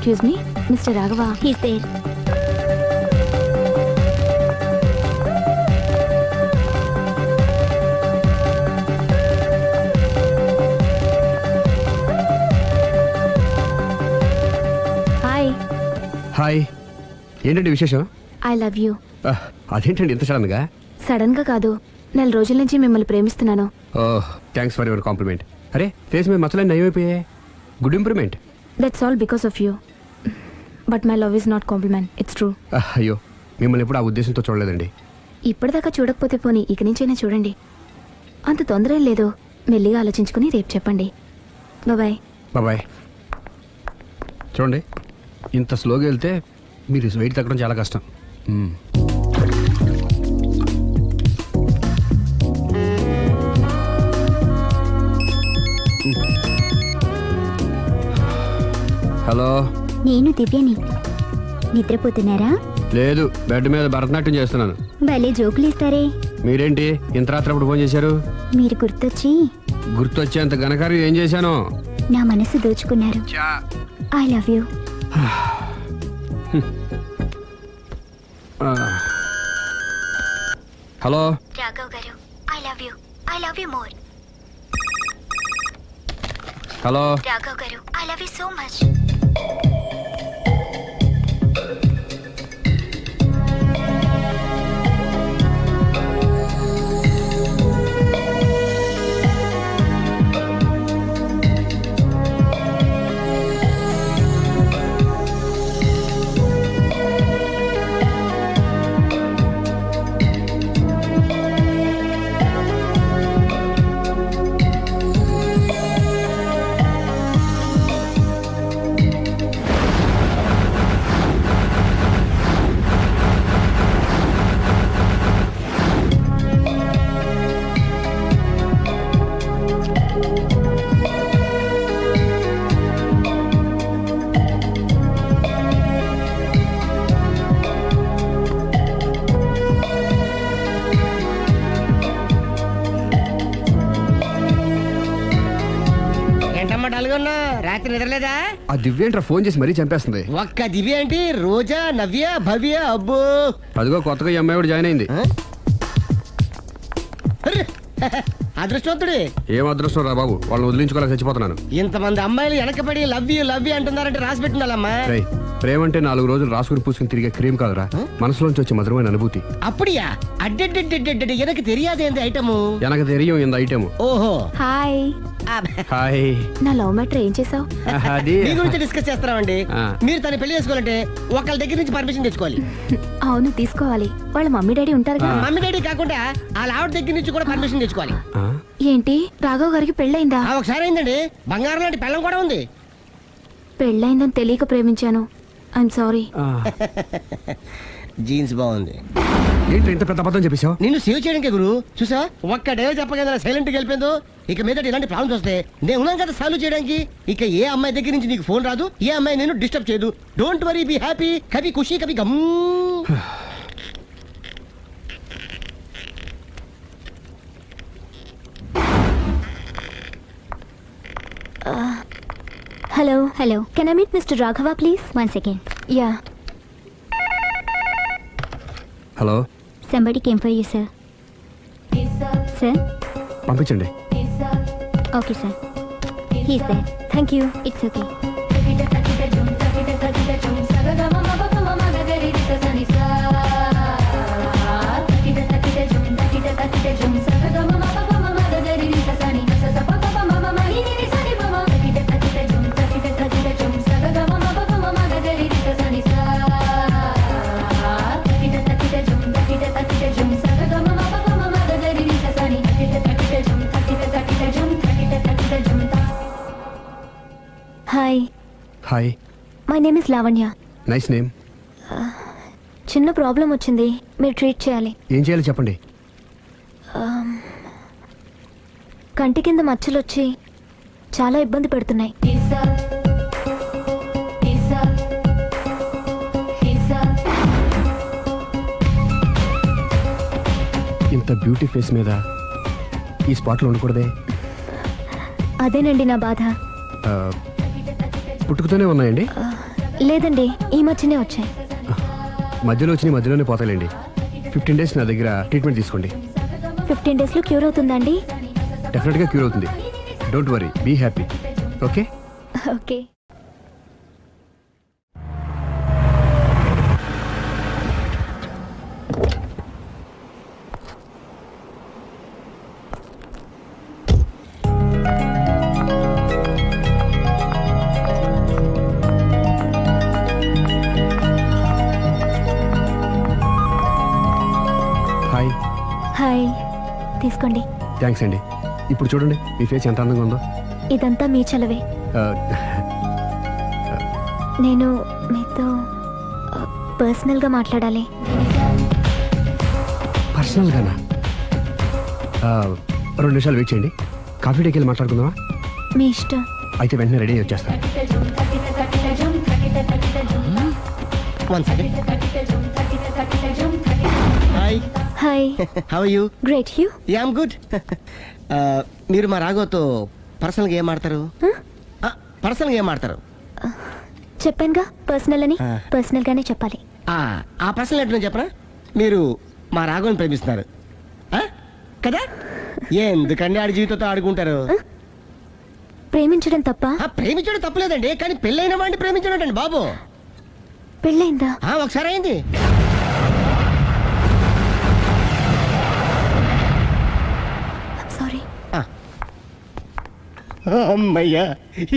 Excuse me, Mr. Raghava. He's there. Hi. Hi, ఏంటండి విశేషం? I love you. అదేంటండి ఇంత సడన్ గా? సడన్ గా కాదు, నెల రోజుల నుంచి మిమ్మల్ని ప్రేమిస్తున్నాను. Thanks for your compliment. అరే, ఫేస్ మీద మచ్చలన్నీ నయమైపోయాయి. Good improvement. That's all because of you. But my love is not compliment. It's true. అయ్యో, మిమ్మల్ని ఎప్పుడు ఆ ఉద్దేశంతో చూడలేదండి. ఇప్పటిదాకా చూడకపోతే పోనీ ఇక నుంచైనా చూడండి. అంత తొందర ఏం లేదు, మెల్లిగా ఆలోచించుకుని రేపు చెప్పండి. బాయ్. బాయ్. చూడండి, ఇంత స్లోగా వెళ్తే మీరు వెయిట్ తగ్గడం చాలా కష్టం. హలో, నేను దివ్యని. నిద్రపోతున్నారా? లేదు, బెడ్ మీద భరతనాట్యం చేస్తున్నాను. భలే జోకులు ఇస్తారే. మీరేంటి ఇంత రాత్రప్పుడు ఫోన్ చేశారు? మీరు గుర్తొచ్చి. గుర్తొచ్చేంత ఘనకార్యం ఏం చేశాను? నా మనసు దోచుకున్నారు. I love you. Hello Raghav గారు, I love you. I love you more. Hello Raghav గారు, I love you so much. రాత్రి నిద్రలేదా? ఆ దివ్యేంట్రా ఫోన్ చేసి మరీ చంపేస్తుంది. ఒక్క దివ్య ఏంటి, రోజా, నవ్య, భవ్య, అబ్బో. అదిగో కొత్తగా ఈ అమ్మాయి కూడా జాయిన్ అయింది. అదృష్టవంతుడి. ఏం అదృష్టం రా బాబు, వాళ్ళని వదిలించుకోలేక చచ్చిపోతున్నాను. ఇంతమంది అమ్మాయిలు వెనకబడి లవ్ యూ లవ్ యూ అంటున్నారంటే రాసి పెట్టుండాలమ్మా. ప్రేమ అంటే 4 రోజులు రాసుకుని పూసుకుని తిరిగే క్రీమ్ కాదురా, మనసులోంచి వచ్చే మధురమైన అనుభూతి. అప్పుడియా? అడ్డెడ్డెడ్డెడ్డెడ్ ఎనకు తెలియదేంది ఐటము. ఎనకు తెలియం ఇంత ఐటమ్. ఓహో, హాయ్. హాయ్. నా లవ్ మ్యాటర్ ఏం చేసావు? అది మీ గురించి డిస్కస్ చేస్తున్నామండి. మీరు తన పెళ్లి చేసుకోవాలంటే ఒకళ్ళ దగ్గర నుంచి పర్మిషన్ తెచ్చుకోవాలి. అవును, తీసుకోవాలి. వాళ్ళ మమ్మీ డాడీ ఉంటారు కదా. మమ్మీ డాడీ కాకుండా వాళ్ళ ఆవిడ దగ్గర నుంచి కూడా పర్మిషన్ తెచ్చుకోవాలి. ఏంటి, రాఘవ్ గారికి పెళ్ళయిందా? ఒకసారి అయిందండి. బంగారం లాంటి పెళ్ళం కూడా ఉంది. పెళ్ళయిందని తెలియక ప్రేమించాను. I'm sorry. జీన్స్ బాగుంది. ఏంటి ఇంత పెద్ద అబద్ధం చెప్పేశావు? నిన్ను సేవ్ చేయడానికి గురు. చూసా, ఒక్క డే చెప్పగల సైలెంట్ గా వెళ్ళిపోయిందో. ఇక మీద ఇలాంటి ప్రాబ్లమ్స్ వస్తే నేను ఉన్నాం కదా సాల్వ్ చేయడానికి. ఇక ఏ అమ్మాయి దగ్గర నుంచి నీకు ఫోన్ రాదు, ఏ అమ్మాయి నేను డిస్టర్బ్ చేయదు. Don't worry, be happy. Kabhi Khushi Kabhi Gham. Hello. Hello, can I meet mister Raghava please? 1 second. Yeah. Hello. Somebody came for you, sir. Sir? పంపించండి. Okay, sir. He's there. Thank you. It's okay. Hi. Hi. My name is Lavanya. Nice name. చిన్న problem వచ్చింది, మీరు treat చేయాలి. ఏం చేయాలి చెప్పండి. కంటి కింద మచ్చలు వచ్చి చాలా ఇబ్బంది పెడుతున్నాయి. ఇంత బ్యూటీ ఫేస్ మీద ఈ స్పాట్లో ఉండకూడదే. అదేనండి నా బాధ. పుట్టుకతోనే ఉన్నాయండి? లేదండి, ఈ మధ్యనే వచ్చాయి. మధ్యలో వచ్చి మధ్యలోనే పోతాయిలేండి. 15 days నా దగ్గర ట్రీట్మెంట్ తీసుకోండి. 15 days లో క్యూర్ అవుతుందండి? డెఫినెట్గా క్యూర్ అవుతుంది. Don't worry, be happy. Okay okay. Hi. Hi, తీసుకోండి. థ్యాంక్స్ అండి. ఇప్పుడు చూడండి మీ ఫేస్ ఎంత అందంగా ఉందో. ఇదంతా మీ చలవే. నేను మీతో పర్సనల్గా మాట్లాడాలి. పర్సనల్గానా? 2 నిమిషాలు వెయిట్ చేయండి. కాఫీ డేకి వెళ్ళి మాట్లాడుకుందామా? మీ ఇష్టం. అయితే వెంటనే రెడీ వచ్చేస్తాను. 1 second. Hi. Hi. How are you? Great. You? Yeah, I'm good. మీరు మా రాఘవతో పర్సనల్గా ఏం ఆడతారు? పర్సనల్గా ఏం ఆడతారు? చెప్పానుగా పర్సనల్ అని. పర్సనల్ గానే చెప్పాలి. ఆ పర్సనల్ ఏంటో చెప్పరా? మీరు మా రాఘవని ప్రేమిస్తున్నారు కదా? ఎందుకండి ఆడి జీవితంతో ఆడుకుంటారు? ప్రేమించడం తప్ప? ప్రేమించడం తప్పలేదండి, కానీ పెళ్ళైన వాడిని ప్రేమించడం అండి బాబు. పెళ్ళైందా? ఒకసారి అయింది. సారీ. అమ్మయ్యా,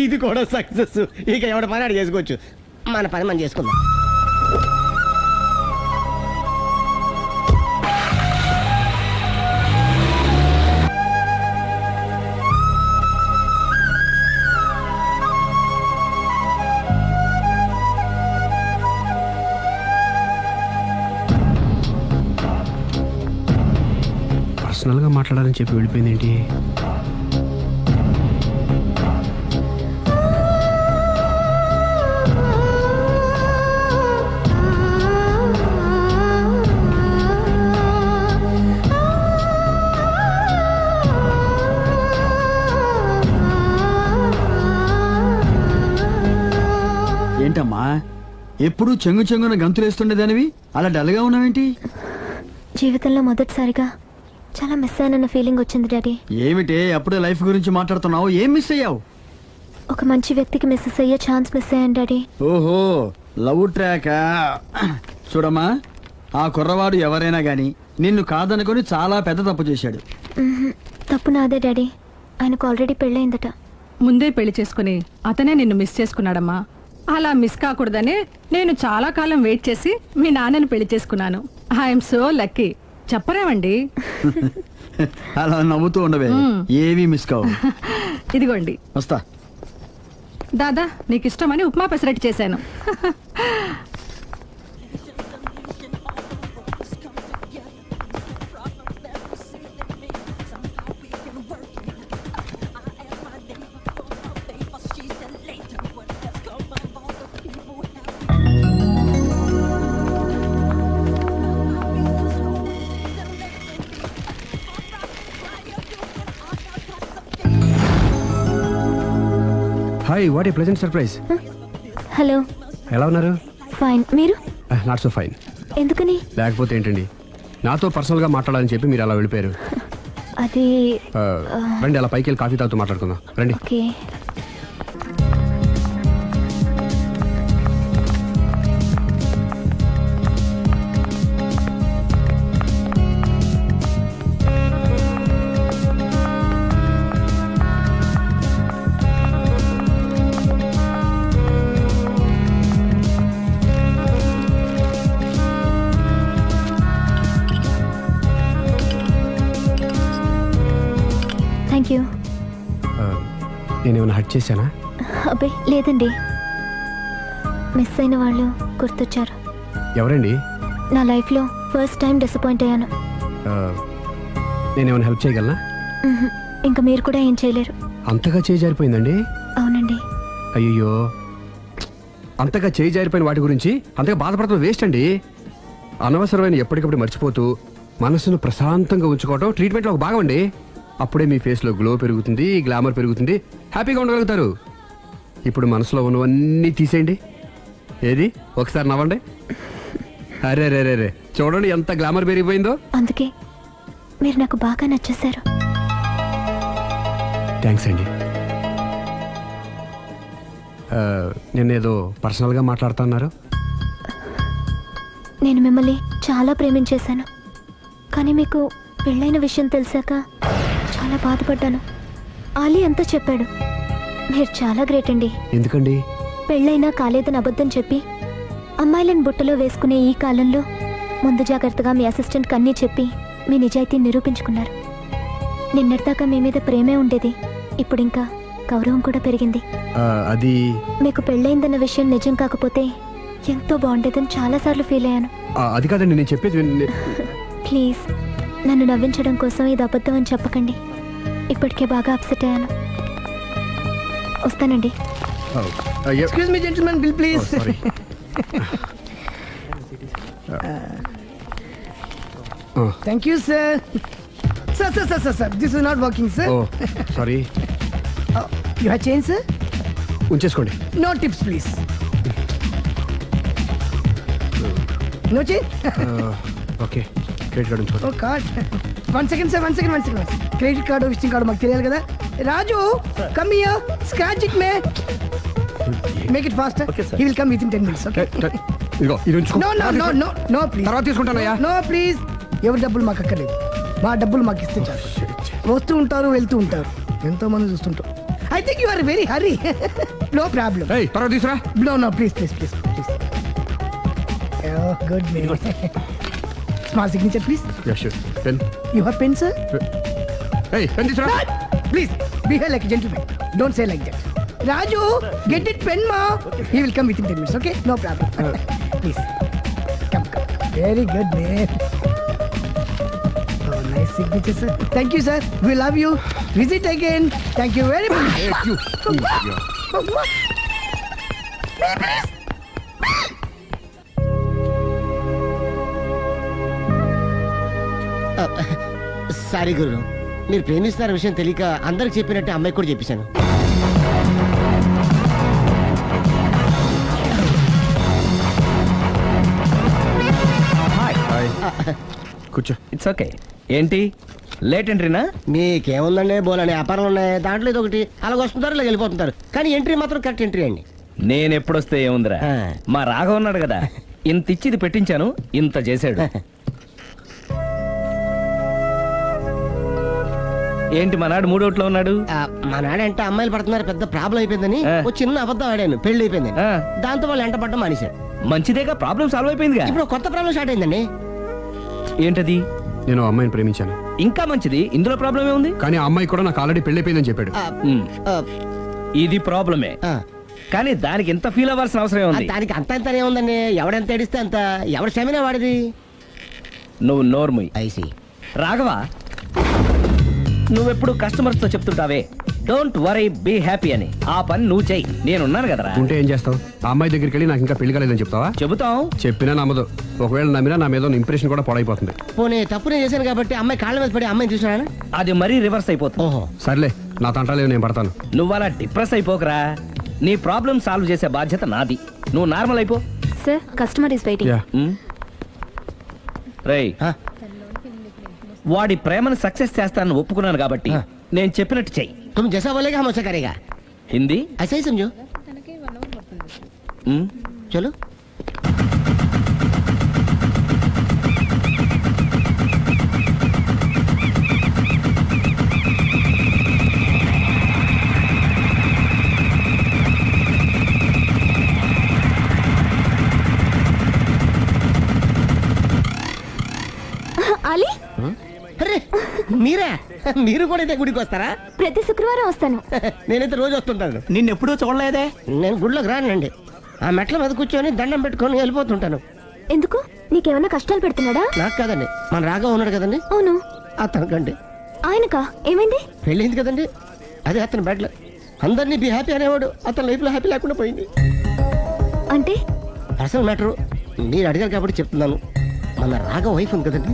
ఇది కూడా సక్సెస్. ఇక ఎవడ పని ఆడు చేసుకోవచ్చు. మన పని మనం చేసుకుందాం. పర్సనల్గా మాట్లాడాలని చెప్పి వెళ్ళిపోయింది ఏంటి? ఏంటమ్మా ఎప్పుడు చెంగు చెంగున గంతులేస్తుండేదానివి అలా డల్గా ఉన్నావేంటి? జీవితంలో మొదటిసారిగా చాలా మిస్ అయిన ఫీలింగ్ వచ్చింది డాడీ. ఏమిటే అప్పుడే లైఫ్ గురించి మాట్లాడుతున్నావు? ఏం మిస్ అయ్యావు? ఒక మంచి వ్యక్తికి మిస్ అయ్యే ఛాన్స్ మిస్ అయ్యాను డాడీ. ఓహో, లవ్ ట్రాక్. చూడమ్మా, ఆ కుర్రవాడు ఎవరైనా గాని నిన్ను కాదనుకొని చాలా పెద్ద తప్పు చేశాడు. తప్పు నాదే డాడీ. ఆయనకు ఆల్రెడీ పెళ్ళయిందట. ముందే పెళ్లి చేసుకుని అతనే నిన్ను మిస్ చేసుకున్నాడమ్మా. అలా మిస్ కాకూడదనే నేను చాలా కాలం వెయిట్ చేసి మీ నాన్నని పెళ్లి చేసుకున్నాను. I'm so lucky. చెప్పరేమండి? అలా నవ్వుతూ ఉండవే, ఏమీ మిస్ కావు. ఇదిగోండి. వస్తా. దాదా, నీకు ఇష్టమని ఉప్మా పెసరట్టు చేశాను. Hi, what a pleasant surprise. Hello. ఎలా ఉన్నారు? ఫైన్. మీరు? Not so fine. ఎందుకని? లేకపోతే ఏంటండి, నాతో పర్సనల్గా మాట్లాడాలని చెప్పి మీరు అలా వెళ్ళిపోయారు. అది రండి, అలా పైకి వెళ్ళి కాఫీ తాగుతూ మాట్లాడుకుందాం. రండి. ఓకే. Thank you. నేనేమైనా హర్ట్ చేశానా? అబ్బే లేదండి, మిస్ అయిన వాళ్ళు గుర్తొచ్చారు. ఎవరండి? నా లైఫ్లో ఫస్ట్ టైం డిసప్పాయింట్ అయ్యాను. నేనేమైనా హెల్ప్ చేయగలనా? ఇంకా మీరు కూడా ఏం చేయలేరు. అంతగా చేయి జారిపోయిందండి? అవునండి. అయ్యో, అంతగా చేయి జారిపోయిన వాటి గురించి అంతగా బాధపడటం వేస్ట్ అండి. అనవసరమైన ఎప్పటికప్పుడు మర్చిపోతూ మనసును ప్రశాంతంగా ఉంచుకోవటం ట్రీట్మెంట్లో ఒక భాగం అండి. అప్పుడే మీ ఫేస్లో గ్లో పెరుగుతుంది, గ్లామర్ పెరుగుతుంది, హ్యాపీగా ఉండగలుగుతారు. ఇప్పుడు మనసులో ఉన్నవన్నీ తీసేయండి. ఏది ఒకసారి నవ్వండి. అరే రే రే రే చూడండి ఎంత గ్లామర్ పెరిగిపోయిందో. అందుకే మీరు నాకు బాగా నచ్చేశారు. థ్యాంక్స్ అండి. నేనేదో పర్సనల్గా మాట్లాడుతున్నారు. నేను మిమ్మల్ని చాలా ప్రేమించేశాను, కానీ మీకు పెళ్ళైన విషయం తెలిసాక చాలా బాధపడ్డాను. ఆలీ అంతా చెప్పాడు. మీరు చాలా గ్రేట్ అండి. ఎందుకండి? పెళ్ళైనా కాలేదని అబద్ధం చెప్పి అమ్మాయిలను బుట్టలో వేసుకునే ఈ కాలంలో ముందు జాగ్రత్తగా మీ అసిస్టెంట్కి అన్నీ చెప్పి మీ నిజాయితీ నిరూపించుకున్నారు. నిన్నటిదాకా మీ మీద ప్రేమే ఉండేది, ఇప్పుడు ఇంకా గౌరవం కూడా పెరిగింది. అది మీకు పెళ్ళైందన్న విషయం నిజం కాకపోతే ఎంతో బాగుండేదని చాలాసార్లు ఫీల్ అయ్యాను. అది కాదండి నేను చెప్పేది. ప్లీజ్ నన్ను నవ్వించడం కోసం ఇది అబద్ధం అని చెప్పకండి. ఇప్పటికే బాగా అప్సెట్ అయ్యాను. వస్తానండి. Excuse me gentlemen, bill please. Thank you sir. Sir this is not working sir. Sorry. You have change sir? ఉంచేసుకోండి. No tips please. No change. Okay credit card ఉంచుకోండి. ఓ card. One second sir, one second. Credit card visiting card మాకు తెలియాలి కదా. Raju come here, scratch it may, make it fast. He will come with in 10 minutes. Okay ఇదిగో ఇది ఉంచుకో. No please. తర్వాత తీసుకుంటానయ్యా. No please. ఎవరి డబ్బులు మాకు అక్కర్లేదు, మా డబ్బులు మాకు ఇస్తే చాలు. వస్తూ ఉంటారు వెళ్తూ ఉంటారు, ఎంతో మంది చూస్తుంటాం. I think you are very hurry. No problem. తర్వాత తీసురా. No please. Good may. Small signature please. Pen. You have pen sir? Pen తీసురా. Please behave like a gentleman. Don't say like that. Raju, get it pen ma. He will come within 10 minutes. Okay, no problem. Please come. Very good man. Oh, nice signature sir. Thank you sir. We love you. Visit again. Thank you very much. Thank you. Sorry guru, మీరు ప్రేమిస్తున్న విషయం తెలియక అందరికి చెప్పినట్టే అమ్మాయికి కూడా చెప్పేశాను. కూర్చో. It's okay. ఏంటి లేట్ ఎంట్రీనా? మీకేముందండి, బోలని వ్యాపారాలు ఉన్నాయి, దాంట్లో ఇది ఒకటి అలాగ వస్తుంటారు ఇలా వెళ్ళిపోతుంటారు, కానీ ఎంట్రీ మాత్రం కరెక్ట్ ఎంట్రీ అండి. నేను ఎప్పుడొస్తే ఏముందిరా, మా రాఘవ ఉన్నాడు కదా, ఇంత ఇచ్చిది పెట్టించాను, ఇంత చేశాడు. ఏంటి మనాడు మూడోట్లో ఉన్నాడు? మా నాడంటే అమ్మాయిలు పడుతున్నారు, పెద్ద ప్రాబ్లం అయిపోయిందని ఒక చిన్న అబద్ధం ఆడాను, పెళ్లి అయిపోయింది. దాంతో వాళ్ళు ఎంట పడ్డం మానేశారు. మంచిదేగా, ప్రాబ్లం సాల్వ్ అయిపోయిందిగా. ఇప్పుడు కొత్త ప్రాబ్లం స్టార్ట్ అయిందండి. ఏంటది? నేను అమ్మాయిని ప్రేమించాను. ఇంకా మంచిది, ఇందులో ప్రాబ్లం ఏముంది? కానీ ఆ అమ్మాయి కూడా నాకు ఆల్రెడీ పెళ్లి అయిపోయిందని చెప్పాడు. ఇది ప్రాబ్లమే, కానీ దానికి ఎంత ఫీల్ అవ్వాల్సిన అవసరం ఉంది? దానికి అంత అంతనే ఉందండి, ఎవడెంత ఏడిస్తే అంత, ఎవరి క్షమినా వాడిది. నువ్వు నోర్ముయ్. ఐసి రాఘవ, నువ్వెప్పుడు కస్టమర్స్ తో చెప్తుంటావే డోంట్ వరీ బీ హ్యాపీ అని, ఆ పని నువ్వు చెయ్యి, నేనున్నాను కదరా. ఉంటే ఏం చేస్తావు? ఆ అమ్మాయి దగ్గరికి వెళ్ళి నాకు ఇంకా పెళ్లి కాలేదని చెప్తావా? చెబుతాం. చెప్పినా నమ్మదు, ఒకవేళ నమ్మినా నా మీద ఇంప్రెషన్ కూడా పాడైపోతుంది. పోనీ తప్పు నేను చేశాను కాబట్టి అమ్మాయి కాళ్ళ మీద పడి అమ్మాయిని చూసినా అది మరీ రివర్స్ అయిపోతుంది. ఓహో సర్లే, నా తంటాలేవు, నేను పడతాను. నువ్వు అలా డిప్రెస్ అయిపోకరా, నీ ప్రాబ్లం సాల్వ్ చేసే బాధ్యత నాది, నువ్వు నార్మల్ అయిపో. Sir customer is waiting. రేయ్, వాడి ప్రేమను సక్సెస్ చేస్తానని ఒప్పుకున్నాను కాబట్టి నేను చెప్పినట్టు చెయ్యి. तुम जैसा बोलेगा हम वैसा करेगा. హిందీ ऐसा ही समझो. चलो. ఆలీ, అరే మీరా, మీరు కూడా అయితే గుడికి వస్తారా? ప్రతి శుక్రవారం వస్తాను. నేనైతే రోజు వస్తుంటాను. నిన్నెప్పుడూ చూడలేదే. నేను గుడిలోకి రానండి, ఆ మెట్ల మీద కూర్చొని దండం పెట్టుకొని వెళ్ళిపోతుంటాను. ఎందుకు? నీకేమన్నా కష్టాలు పెడుతున్నాడా? నాకు కాదండి, మన రాగా ఉన్నాడు కదండి, అవును. అతనికండి. ఆయనకా ఏమైంది? పెళ్ళైంది కదండి, అదే అతని బెడ్లో అందరినీ బి హ్యాపీ అనేవాడు, అతని లైఫ్ లో హ్యాపీ లేకుండా పోయింది. అంటే అసలు మ్యాటరు మీరు అడిగారు కాబట్టి చెప్తున్నాను. మన రాగా వైఫ్ ఉంది కదండి,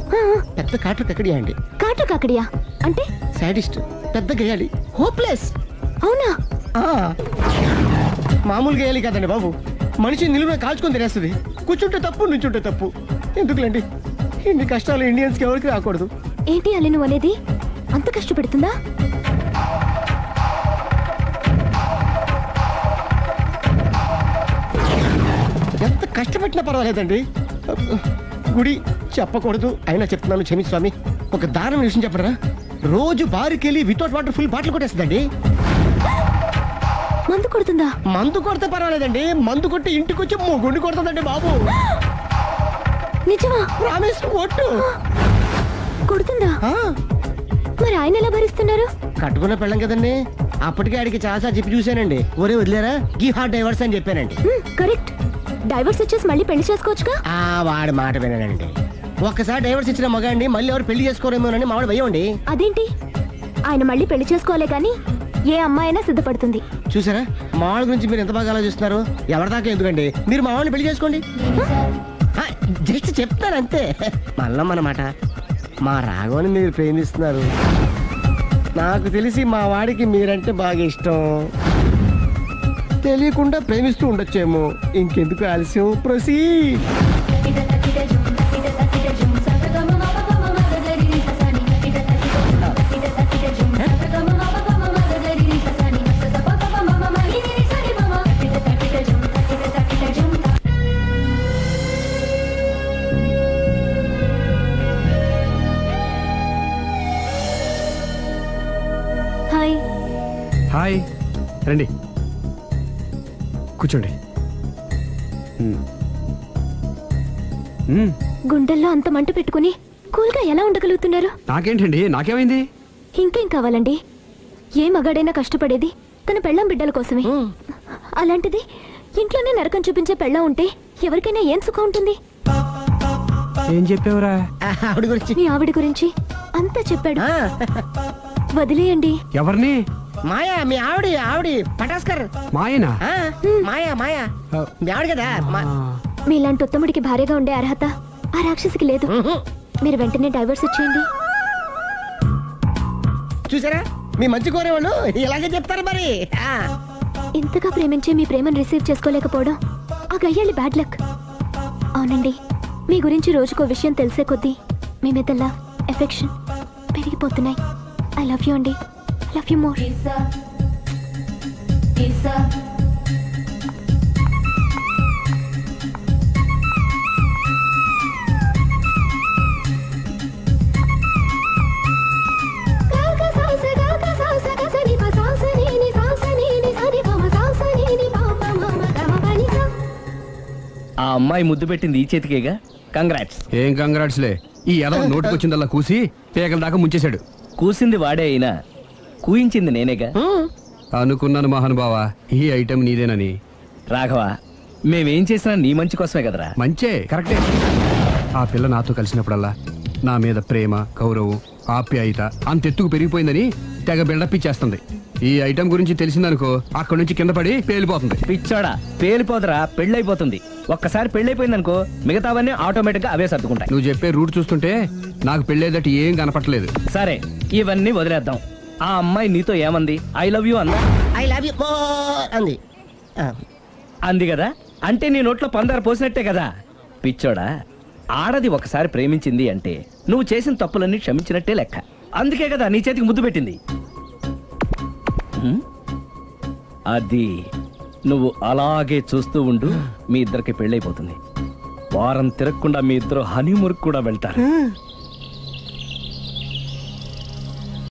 పెద్ద కాటు కక్కడియా అండి. కాటు కాకడియా అంటే? సాడిస్ట్, పెద్ద గేయాలి, హోప్లెస్. అవునా? మామూలు గేయాలి కదండి బాబు, మనిషి నిలువున కాల్చుకొని తినేస్తుంది. కూర్చుంటే తప్పు, నుంచుంటే తప్పు. ఎందుకులేండి, ఇన్ని కష్టాలు ఇండియన్స్కి ఎవరికి రాకూడదు. ఏంటి అల్లి నువ్వు అనేది? అంత కష్టపెడుతుందా? ఎంత కష్టపెట్టినా పర్వాలేదండి. గుడి చెప్పకూడదు, అయినా చెప్తున్నాను, క్షమించు స్వామి. ఒక దారుణ విషయం చెప్పరా, రోజు బారుకెళ్ళి వితౌట్ వాటర్ ఫుల్ బాటిల్ కొట్టేస్తుందండి. మందు కొడుతుందా? మందు కొడితే పర్వాలేదండి, మందు కొట్టి ఇంటికి వచ్చి గుండు కొడుతుందండి బాబు. నిజమా? ప్రామిస్, ఒట్టు. కొడుతుందా? ఆ, మరి ఆయన ఎలా భరిస్తున్నారు? కట్టుకున్న పెళ్ళం కదండి. అప్పటికే ఆడికి చాలాసార్లు చెప్పి చూశానండి. ఒరే వదిలేరా, గివ్ హార్ట్ డైవర్స్ అని చెప్పానండి. కరెక్ట్. డైవర్స్ వచ్చేసి మళ్ళీ పెళ్లి చేసుకోవచ్చుగా. వాడి మాట వినండి. ఒక్కసారి డైవర్స్ ఇచ్చిన మగాండి మళ్ళీ ఎవరు పెళ్లి చేసుకోరేమోనని మావాడు భయం అండి. అదేంటి? ఆయన మళ్ళీ పెళ్లి చేసుకోలే కానీ ఏ అమ్మాయి అయినా సిద్ధపడుతుంది. చూసారా, మావాడి గురించి మీరు ఎంత బాగా ఆలోచిస్తున్నారు. ఎవరిదాకా ఎందుకండి, మీరు మావాడిని పెళ్లి చేసుకోండి. జస్ట్ చెప్తారు అంతే. మళ్ళా మన మాట, మా రాఘవని మీరు ప్రేమిస్తున్నారు. నాకు తెలిసి మా వాడికి మీరంటే బాగా ఇష్టం. తెలియకుండా ప్రేమిస్తూ ఉండొచ్చేమో. ఇంకెందుకు ఆలస్యం, ప్రొసీడ్. హాయ్. హాయ్, రండి కూర్చోండి. గుండెల్లో అంత మంట పెట్టుకుని కూల్గా ఎలా ఉండగలుగుతున్నారు? నాకేంటండి, నాకేమైంది? ఇంకేం కావాలండి? ఏ మగాడైనా కష్టపడేది తన పెళ్ళం బిడ్డల కోసమే. అలాంటిది ఇంట్లోనే నరకం చూపించే పెళ్ళం ఉంటే ఎవరికైనా ఏం సుఖం ఉంటుంది? ఏం చెప్పావురా? ఆవిడ గురించి. మీ ఆవిడ గురించి అంతా చెప్పాడు. వదిలేయండి. ఎవరిని? మాయా, మీ ఆవిడ పటాస్కర్. మాయనా? మాయా మీ ఆవిడ కదా. మీలాంటి ఉత్తముడికి భార్యగా ఉండే అర్హత ఆ రాక్షసికి లేదు. మీరు వెంటనే డైవర్స్ ఇచ్చేయండి. చూసారా, మీ మంచి కోరేవాళ్ళు ఇలాగే చెప్తారు మరి. ఇంతగా ప్రేమించి మీ ప్రేమను రిసీవ్ చేసుకోలేకపోవడం ఆ గయ్యాలి బ్యాడ్ లక్. అవునండి, మీ గురించి రోజుకో విషయం తెలిసే కొద్దీ మీ మీద లవ్, ఎఫెక్షన్ పెరిగిపోతున్నాయి. ఐ లవ్ యూ అండి. I love you more. ఆ అమ్మాయి ముద్దు పెట్టింది ఈ చేతికేగా. కంగ్రాట్స్. ఏం కంగ్రాట్స్లే, ఈ ఎదవ నోటికొచ్చిందల్లా కూసి పేకల దాకా ముంచేశాడు. కూసింది వాడే అయినా కూయించింది నేనేగా. అనుకున్నాను మహానుభావా, ఈ ఐటెం నీదేనని. రాఘవ, మేమేం చేసినా నీ మంచి కోసమే కదరా. మంచే, కరెక్టే. ఆ పిల్ల నాతో కలిసినప్పుడల్లా నా మీద ప్రేమ, గౌరవం, ఆప్యాయత అంతెత్తుకు పెరిగిపోయిందని తెగ బిల్డప్ ఇచ్చేస్తుంది. ఈ ఐటెం గురించి తెలిసిందనుకో, అక్కడి నుంచి కింద పడి పేలిపోతుంది. పిచ్చోడా, పేలిపోదరా, పెళ్ళైపోతుంది. ఒక్కసారి పెళ్ళైపోయిందనుకో మిగతావన్నీ ఆటోమేటిక్ గా అవే సర్దుకుంటాయి. నువ్వు చెప్పే రూట్ చూస్తుంటే నాకు పెళ్ళేదటి ఏం కనపట్లేదు. సరే, ఇవన్నీ వదిలేద్దాం. ఆ అమ్మాయి నీతో ఏమంది? ఐ లవ్ యూ అందా? ఐ లవ్ యూ అంది. అంది కదా, అంటే నీ నోట్లో పందారు పోసినట్టే కదా. పిచ్చోడా, ఆడది ఒకసారి ప్రేమించింది అంటే నువ్వు చేసిన తప్పులన్నీ క్షమించినట్టే లెక్క. అందుకే కదా నీ చేతికి ముద్దు పెట్టింది. అది నువ్వు అలాగే చూస్తూ ఉండు, మీ ఇద్దరికి పెళ్ళైపోతుంది. వారం తిరగకుండా మీ ఇద్దరు హనీమూర్ కూడా వెళ్తారు.